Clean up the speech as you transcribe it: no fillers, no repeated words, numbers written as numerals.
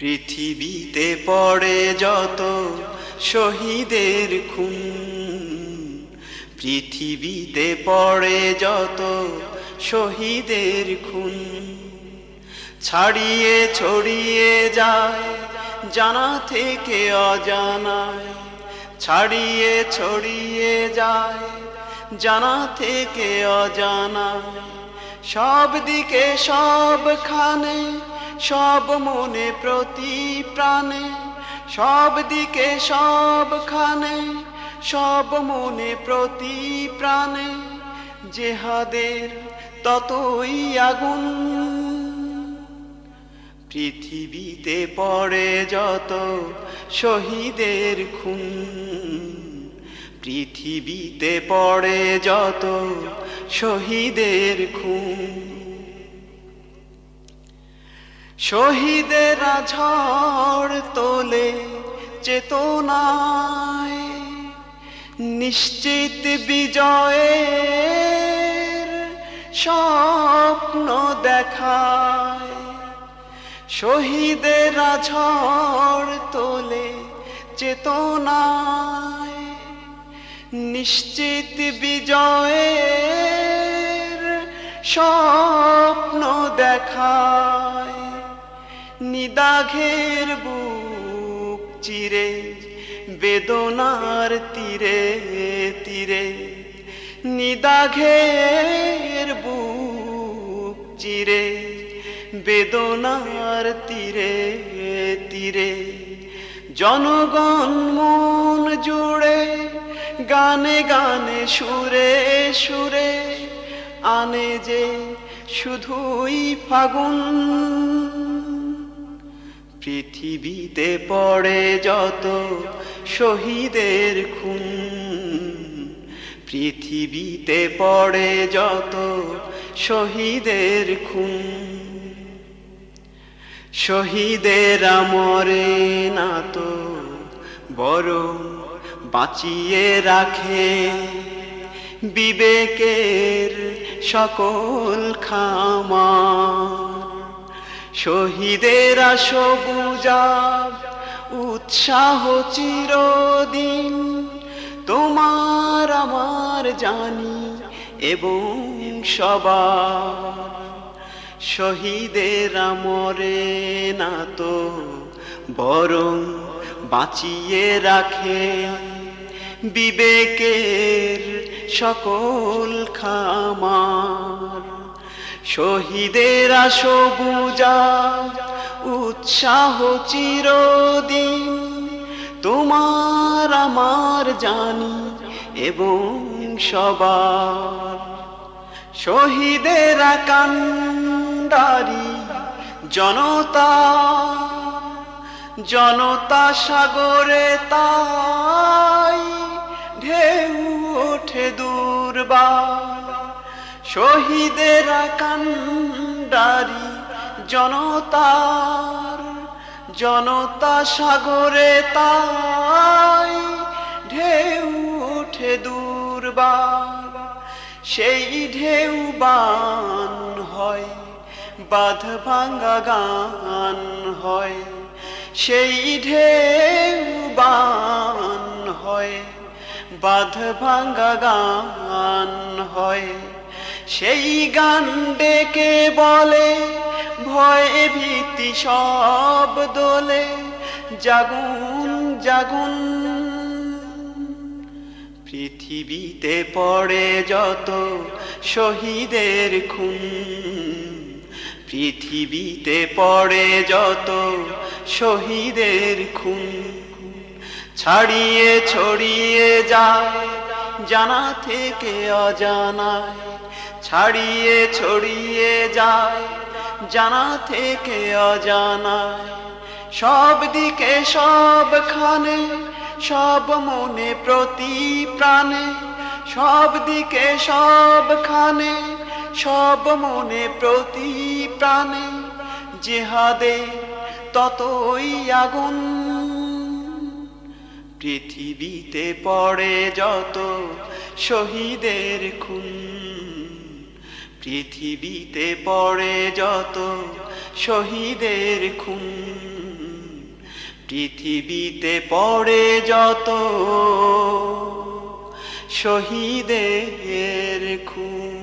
পৃথিবীতে পড়ে যত শহীদের খুন, পৃথিবীতে পড়ে যত শহীদের খুন, ছাড়িয়ে ছড়িয়ে যায় জানা থেকে অজানায়, ছাড়িয়ে ছড়িয়ে যায় জানা থেকে অজানায়, সব দিকে সবখানে সব মনে প্রতি প্রাণে, সব দিকে সবখানে সব মনে প্রতি প্রাণে, জেহাদের ততই আগুন। পৃথিবীতে পড়ে যত শহীদের খুন, পৃথিবীতে পড়ে যত শহীদের খুন, শহীদেরা ঝড় তোলে চেতনায়, নিশ্চিত বিজয়ের স্বপ্ন দেখায়, শহীদেরা ঝড় তোলে চেতনায়, নিশ্চিত বিজয়ের স্বপ্ন দেখায়, নিদাঘের বুক চিরে বেদনার তীরে তীরে, নিদাঘের বুক চিরে বেদনার তীরে তীরে, জনগণ মন জুড়ে গানে গানে সুরে সুরে আনে যে শুধুই ফাগুন। পৃথিবীতে পড়ে যত শহীদের খুন, পৃথিবীতে পড়ে যত শহীদের খুন, শহীদেরা মরে না তো বরং বাঁচিয়ে রাখে বিবেকের সকল খামার, শহীদেরা সবুজাব উৎসাহ চিরদিন তোমার আমার জানি এবং সবার, শহীদেরা মরে না তো বরং বাঁচিয়ে রাখে বিবেকের সকল খামার, শহীদেরা সবুজাব উৎসাহ চিরদিন তোমার আমার জানি এবং সবার, শহীদেরা কান্ডারি জনতা জনতা সাগরে তাই ঢেউ ওঠে দুর্বার, শহীদেরা কান্ডারি জনতার জনতা সাগরে তাই ঢেউ ওঠে দুর্বার, সেই ঢেউ বান হয় বাঁধ ভাঙা গান হয়, সেই ঢেউ বান হয় বাঁধ ভাঙা গান হয়, সেই গান ডেকে বলে ভয়ে ভীতি সব দোলে জাগুন জাগুন। পৃথিবীতে পড়ে যত শহীদের খুন, পৃথিবীতে পড়ে যত শহীদের খুন, ছাড়িয়ে ছড়িয়ে যায় জানা থেকে অজানায়, ছাড়িয়ে ছড়িয়ে যায় জানা থেকে অজানায়, সব দিকে সবখানে সব মনে প্রতি প্রাণে, সব দিকে সবখানে সব মনে প্রতি প্রাণে, জেহাদের ততই আগুন। পৃথিবীতে পড়ে যত শহীদের খুন, পৃথিবীতে পড়ে যত শহীদের খুন। পৃথিবীতে পড়ে যত শহীদের খুন।